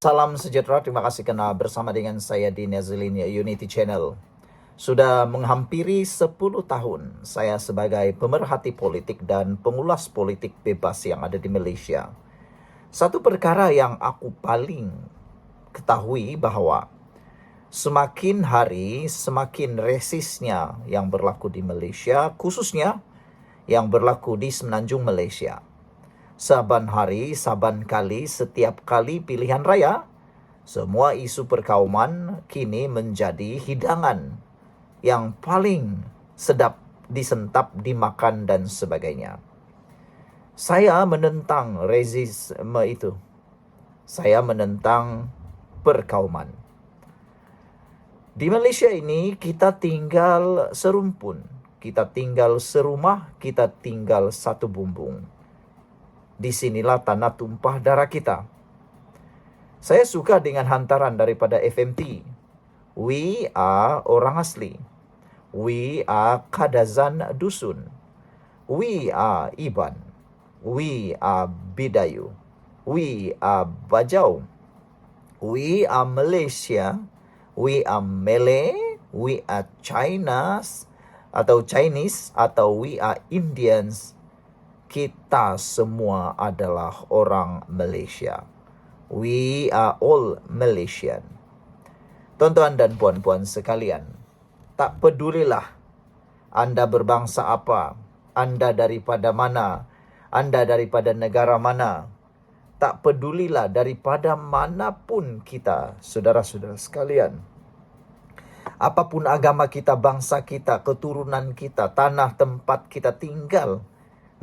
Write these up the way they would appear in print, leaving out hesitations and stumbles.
Salam sejahtera, terima kasih karena bersama dengan saya di Nazilin Unity Channel. Sudah menghampiri 10 tahun saya sebagai pemerhati politik dan pengulas politik bebas yang ada di Malaysia. Satu perkara yang aku paling ketahui bahwa semakin hari semakin resisnya yang berlaku di Malaysia, khususnya yang berlaku di Semenanjung Malaysia. Saban hari, saban kali, setiap kali pilihan raya, semua isu perkauman kini menjadi hidangan yang paling sedap disantap, dimakan dan sebagainya. Saya menentang resisme itu. Saya menentang perkauman. Di Malaysia ini kita tinggal serumpun, kita tinggal serumah, kita tinggal satu bumbung. Disinilah tanah tumpah darah kita. Saya suka dengan hantaran daripada FMT. We are orang asli. We are Kadazan Dusun. We are Iban. We are Bidayu. We are Bajau. We are Malaysia. We are Malay. We are Chinese atau we are Indians. Kita semua adalah orang Malaysia. We are all Malaysian. Tuan-tuan dan puan-puan sekalian, tak pedulilah Anda berbangsa apa, Anda daripada mana, Anda daripada negara mana, tak pedulilah daripada manapun kita, saudara-saudara sekalian. Apapun agama kita, bangsa kita, keturunan kita, tanah tempat kita tinggal,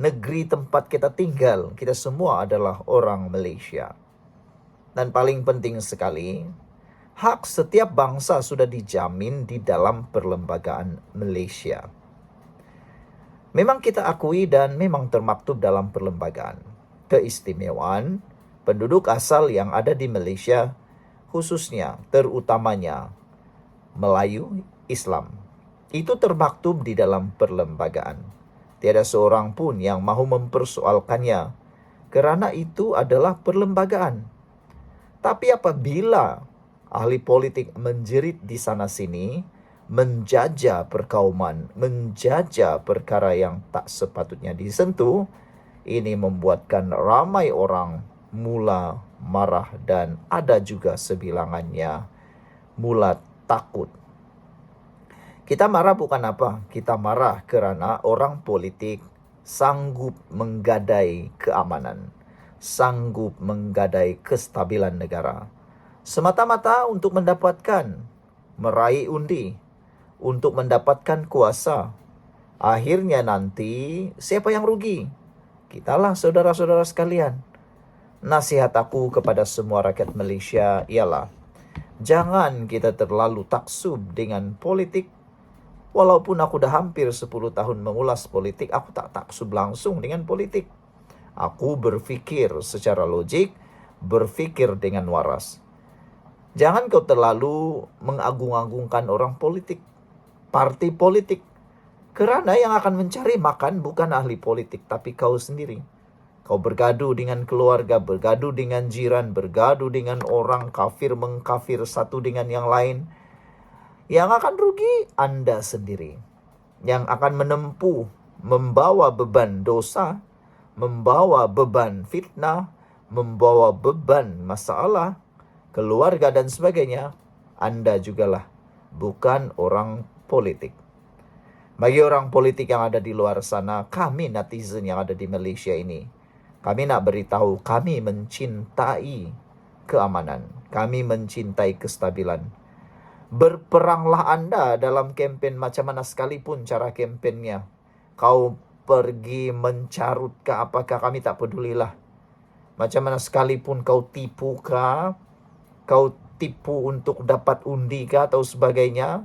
negeri tempat kita tinggal, kita semua adalah orang Malaysia. Dan paling penting sekali, hak setiap bangsa sudah dijamin di dalam perlembagaan Malaysia. Memang kita akui dan memang termaktub dalam perlembagaan. Keistimewaan penduduk asal yang ada di Malaysia, khususnya terutamanya Melayu Islam, itu termaktub di dalam perlembagaan. Tiada seorang pun yang mahu mempersoalkannya, kerana itu adalah perlembagaan. Tapi apabila ahli politik menjerit di sana-sini, menjajah perkauman, menjajah perkara yang tak sepatutnya disentuh, ini membuatkan ramai orang mula marah dan ada juga sebilangannya mula takut. Kita marah bukan apa? Kita marah kerana orang politik sanggup menggadai keamanan, sanggup menggadai kestabilan negara, semata-mata untuk mendapatkan meraih undi, untuk mendapatkan kuasa. Akhirnya nanti siapa yang rugi? Kitalah, saudara-saudara sekalian. Nasihat aku kepada semua rakyat Malaysia ialah, jangan kita terlalu taksub dengan politik. Walaupun aku dah hampir 10 tahun mengulas politik, aku tak taksub langsung dengan politik. Aku berfikir secara logik, berfikir dengan waras. Jangan kau terlalu mengagung-agungkan orang politik, parti politik. Kerana yang akan mencari makan bukan ahli politik, tapi kau sendiri. Kau bergaduh dengan keluarga, bergaduh dengan jiran, bergaduh dengan orang, kafir mengkafir satu dengan yang lain. Yang akan rugi Anda sendiri. Yang akan menempuh, membawa beban dosa, membawa beban fitnah, membawa beban masalah, keluarga dan sebagainya, Anda jugalah, bukan orang politik. Bagi orang politik yang ada di luar sana, kami netizen yang ada di Malaysia ini, kami nak beritahu, kami mencintai keamanan, kami mencintai kestabilan. Berperanglah Anda dalam kempen macam mana sekalipun cara kempennya. Kau pergi mencarut ke apakah, kami tak pedulilah. Macam mana sekalipun kau tipu kah, kau tipu untuk dapat undi kah atau sebagainya,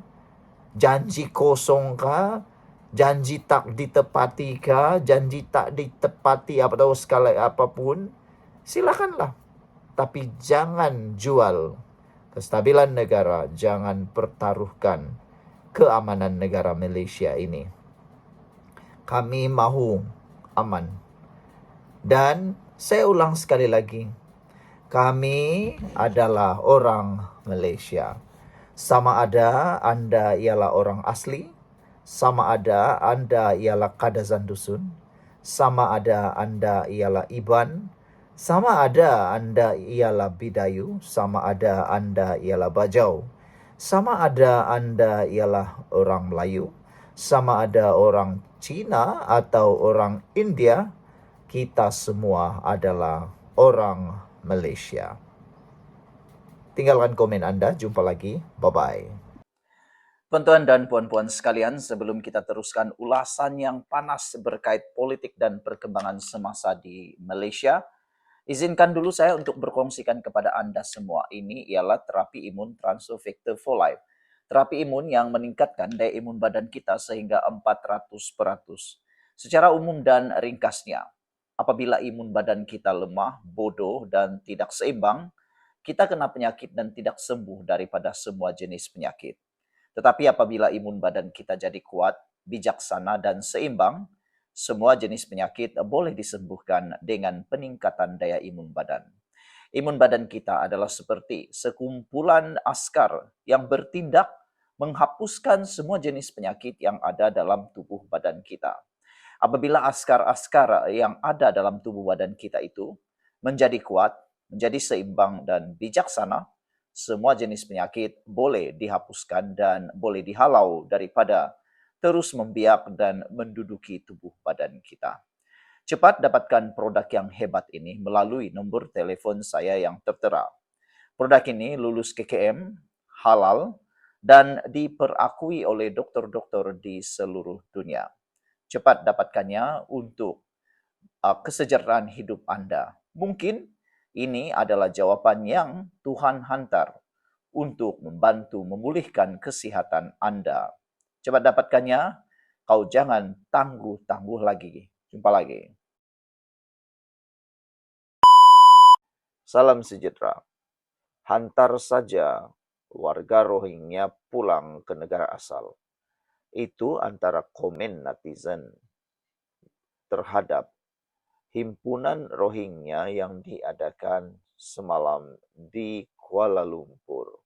janji kosong kah, janji tak ditepati kah, janji tak ditepati atau skala apapun, silakanlah. Tapi jangan jual kestabilan negara, jangan pertaruhkan keamanan negara Malaysia ini. Kami mahu aman. Dan saya ulang sekali lagi, Kami adalah orang Malaysia. Sama ada Anda ialah orang asli, sama ada Anda ialah kadazan dusun, sama ada Anda ialah Iban, sama ada Anda ialah Bidayu, sama ada Anda ialah Bajau, sama ada Anda ialah orang Melayu, sama ada orang Cina atau orang India, kita semua adalah orang Malaysia. Tinggalkan komen Anda. Jumpa lagi. Bye-bye. Tuan-tuan dan puan-puan sekalian, sebelum kita teruskan ulasan yang panas berkait politik dan perkembangan semasa di Malaysia, izinkan dulu saya untuk berkongsikan kepada Anda semua. Ini ialah terapi imun Transovector for Life. Terapi imun yang meningkatkan daya imun badan kita sehingga 400%. Secara umum dan ringkasnya, apabila imun badan kita lemah, bodoh, dan tidak seimbang, kita kena penyakit dan tidak sembuh daripada semua jenis penyakit. Tetapi apabila imun badan kita jadi kuat, bijaksana, dan seimbang, semua jenis penyakit boleh disembuhkan dengan peningkatan daya imun badan. Imun badan kita adalah seperti sekumpulan askar yang bertindak menghapuskan semua jenis penyakit yang ada dalam tubuh badan kita. Apabila askar-askar yang ada dalam tubuh badan kita itu menjadi kuat, menjadi seimbang dan bijaksana, semua jenis penyakit boleh dihapuskan dan boleh dihalau daripada terus membiak dan menduduki tubuh badan kita. Cepat dapatkan produk yang hebat ini melalui nombor telepon saya yang tertera. Produk ini lulus KKM, halal, dan diperakui oleh dokter-dokter di seluruh dunia. Cepat dapatkannya untuk kesejahteraan hidup Anda. Mungkin ini adalah jawaban yang Tuhan hantar untuk membantu memulihkan kesehatan Anda. Cepat dapatkannya, kau jangan tangguh-tangguh lagi. Jumpa lagi. Salam sejahtera. Hantar saja warga Rohingya pulang ke negara asal. Itu antara komen netizen terhadap himpunan Rohingya yang diadakan semalam di Kuala Lumpur.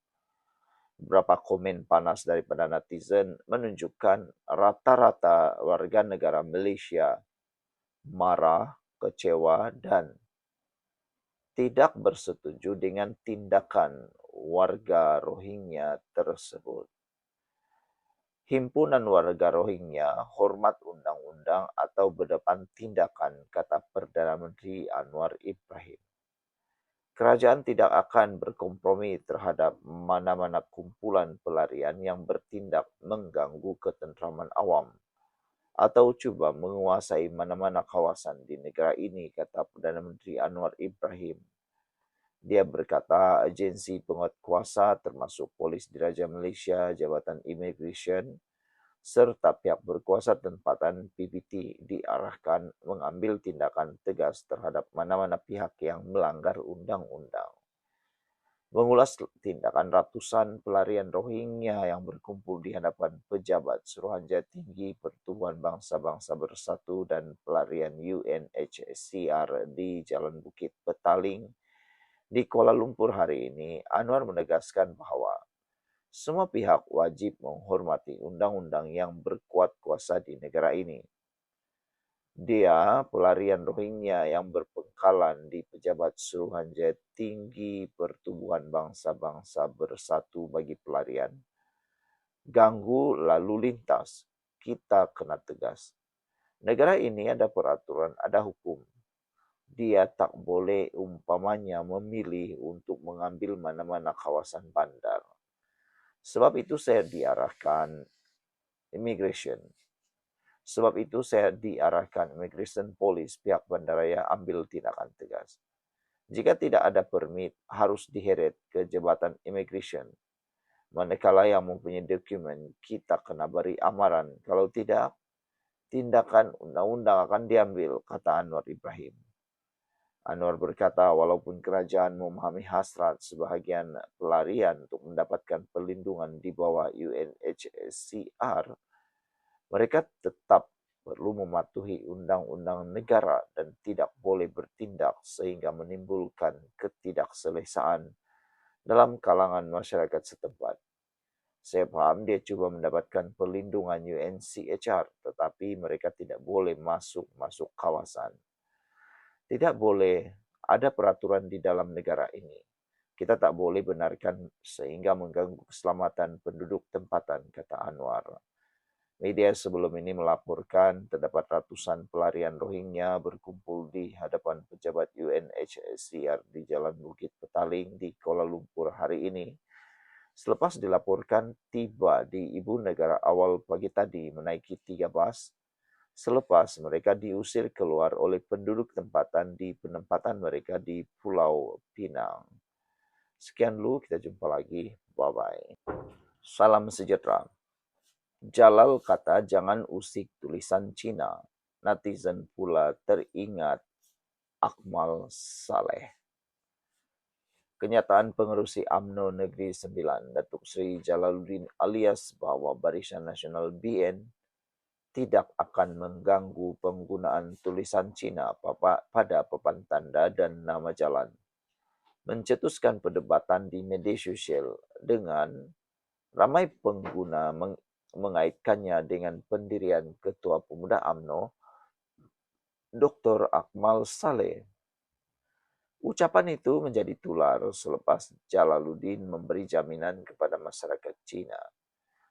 Beberapa komen panas daripada netizen menunjukkan rata-rata warga negara Malaysia marah, kecewa, dan tidak bersetuju dengan tindakan warga Rohingya tersebut. Himpunan warga Rohingya hormat undang-undang atau berdepan tindakan, kata Perdana Menteri Anwar Ibrahim. Kerajaan tidak akan berkompromi terhadap mana-mana kumpulan pelarian yang bertindak mengganggu ketenteraman awam atau cuba menguasai mana-mana kawasan di negara ini, kata Perdana Menteri Anwar Ibrahim. Dia berkata agensi penguatkuasa termasuk Polis Diraja Malaysia, Jabatan Immigration, serta pihak berkuasa tempatan PBT diarahkan mengambil tindakan tegas terhadap mana-mana pihak yang melanggar undang-undang. Mengulas tindakan ratusan pelarian Rohingya yang berkumpul di hadapan pejabat Suruhanjaya Tinggi Pertubuhan Bangsa-Bangsa Bersatu dan pelarian UNHCR di Jalan Bukit Petaling di Kuala Lumpur hari ini, Anwar menegaskan bahwa semua pihak wajib menghormati undang-undang yang berkuat kuasa di negara ini. Dia, pelarian Rohingya yang berpengkalan di pejabat Suruhanjaya Tinggi Pertubuhan Bangsa-Bangsa Bersatu bagi pelarian, ganggu lalu lintas, kita kena tegas. Negara ini ada peraturan, ada hukum. Dia tak boleh umpamanya memilih untuk mengambil mana-mana kawasan bandar. Sebab itu saya diarahkan immigration. Sebab itu saya diarahkan immigration police pihak bandaraya ambil tindakan tegas. Jika tidak ada permit, harus diheret ke jabatan immigration. Manakala yang mempunyai dokumen, kita kena beri amaran. Kalau tidak, tindakan undang-undang akan diambil, kata Anwar Ibrahim. Anwar berkata, walaupun kerajaan memahami hasrat sebahagian pelarian untuk mendapatkan perlindungan di bawah UNHCR, mereka tetap perlu mematuhi undang-undang negara dan tidak boleh bertindak sehingga menimbulkan ketidakselesaan dalam kalangan masyarakat setempat. Saya paham dia coba mendapatkan perlindungan UNCHR, tetapi mereka tidak boleh masuk kawasan. Tidak boleh ada peraturan di dalam negara ini. Kita tak boleh benarkan sehingga mengganggu keselamatan penduduk tempatan, kata Anwar. Media sebelum ini melaporkan terdapat ratusan pelarian Rohingya berkumpul di hadapan pejabat UNHCR di Jalan Bukit Petaling di Kuala Lumpur hari ini. Selepas dilaporkan tiba di ibu negara awal pagi tadi menaiki 3 bas, selepas mereka diusir keluar oleh penduduk tempatan di penempatan mereka di Pulau Pinang. Sekian dulu, kita jumpa lagi. Bye-bye. Salam sejahtera. Jalal kata jangan usik tulisan Cina. Netizen pula teringat Akmal Saleh. Kenyataan pengerusi UMNO Negeri Sembilan, Datuk Seri Jalaluddin alias Bahawa Barisan Nasional BN tidak akan mengganggu penggunaan tulisan Cina pada papan tanda dan nama jalan, mencetuskan perdebatan di media sosial dengan ramai pengguna mengaitkannya dengan pendirian Ketua Pemuda UMNO, Dr. Akmal Saleh. Ucapan itu menjadi tular selepas Jalaluddin memberi jaminan kepada masyarakat Cina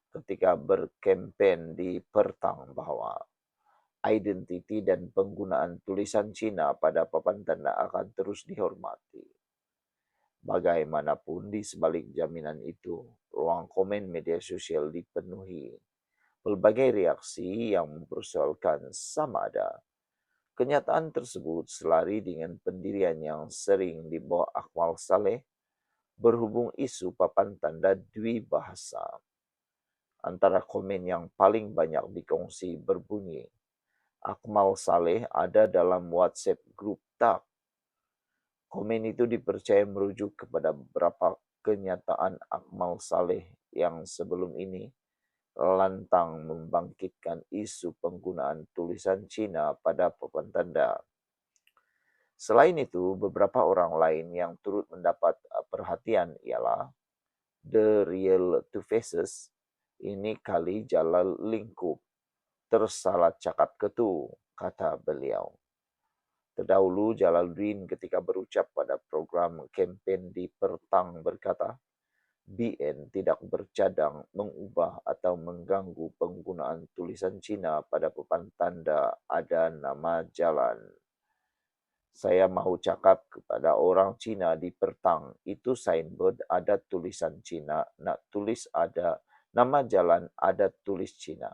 ketika berkempen di Pertang bahwa identiti dan penggunaan tulisan Cina pada papan tanda akan terus dihormati. Bagaimanapun di sebalik jaminan itu, ruang komen media sosial dipenuhi pelbagai reaksi yang mempersoalkan sama ada kenyataan tersebut selari dengan pendirian yang sering dibawa Akmal Saleh berhubung isu papan tanda dwi bahasa. Antara komen yang paling banyak dikongsi berbunyi, Akmal Saleh ada dalam WhatsApp grup tak. Komen itu dipercaya merujuk kepada beberapa kenyataan Akmal Saleh yang sebelum ini lantang membangkitkan isu penggunaan tulisan Cina pada papan tanda. Selain itu, beberapa orang lain yang turut mendapat perhatian ialah The Real Two Faces, ini kali Jalal lingkup, tersalah cakap ketu, kata beliau. Terdahulu Jalaluddin ketika berucap pada program kempen di Pertang berkata, BN tidak bercadang mengubah atau mengganggu penggunaan tulisan Cina pada papan tanda ada nama jalan. Saya mahu cakap kepada orang Cina di Pertang, itu signboard ada tulisan Cina, nak tulis ada nama jalan ada tulis Cina.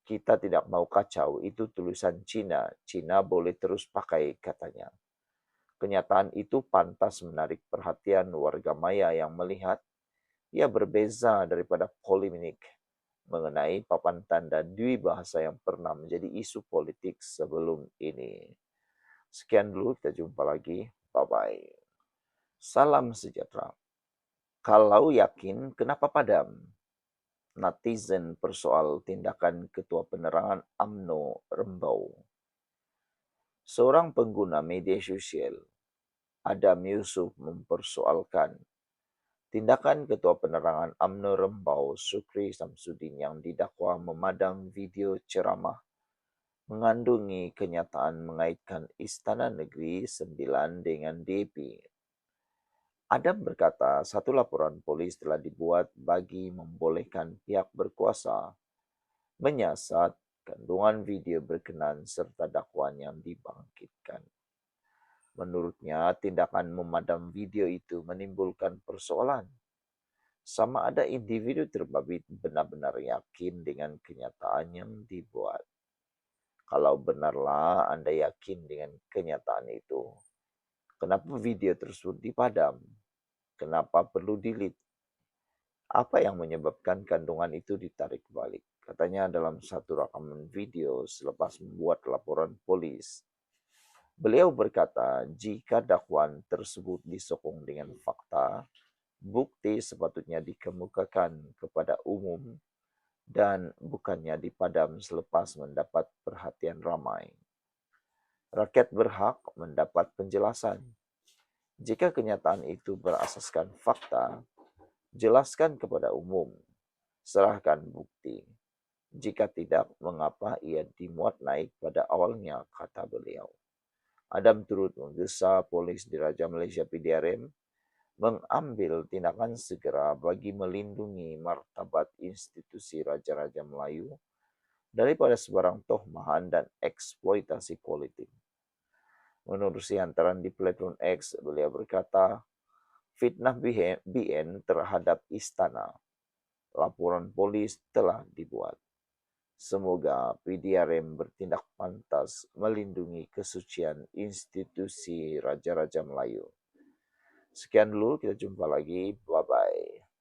Kita tidak mau kacau, itu tulisan Cina, Cina boleh terus pakai, katanya. Kenyataan itu pantas menarik perhatian warga maya yang melihat ia berbeza daripada polemik mengenai papan tanda dwi bahasa yang pernah menjadi isu politik sebelum ini. Sekian dulu, kita jumpa lagi. Bye-bye. Salam sejahtera. Kalau yakin, kenapa padam? Netizen persoal tindakan Ketua Penerangan UMNO Rembau. Seorang pengguna media sosial, Adam Yusuf, mempersoalkan tindakan Ketua Penerangan UMNO Rembau Sukri Samsudin yang didakwa memadam video ceramah mengandungi kenyataan mengaitkan Istana Negeri Sembilan dengan DP. Adam berkata satu laporan polis telah dibuat bagi membolehkan pihak berkuasa menyiasat kandungan video berkenan serta dakwaan yang dibangkitkan. Menurutnya, tindakan memadam video itu menimbulkan persoalan. Sama ada individu terbabit benar-benar yakin dengan kenyataan yang dibuat. Kalau benarlah Anda yakin dengan kenyataan itu, kenapa video tersebut dipadam? Kenapa perlu delete? Apa yang menyebabkan kandungan itu ditarik balik? Katanya dalam satu rekaman video selepas membuat laporan polis. Beliau berkata, jika dakwaan tersebut disokong dengan fakta, bukti sepatutnya dikemukakan kepada umum dan bukannya dipadam selepas mendapat perhatian ramai. Rakyat berhak mendapat penjelasan. Jika kenyataan itu berasaskan fakta, jelaskan kepada umum, serahkan bukti. Jika tidak, mengapa ia dimuat naik pada awalnya, kata beliau. Adam turut menggesa polis di Raja Malaysia PDRM mengambil tindakan segera bagi melindungi martabat institusi Raja-Raja Melayu daripada sebarang tohmahan dan eksploitasi politik. Menerusi hantaran di platform X, beliau berkata, fitnah BN terhadap istana. Laporan polis telah dibuat. Semoga PDRM bertindak pantas melindungi kesucian institusi Raja-Raja Melayu. Sekian dulu, kita jumpa lagi. Bye-bye.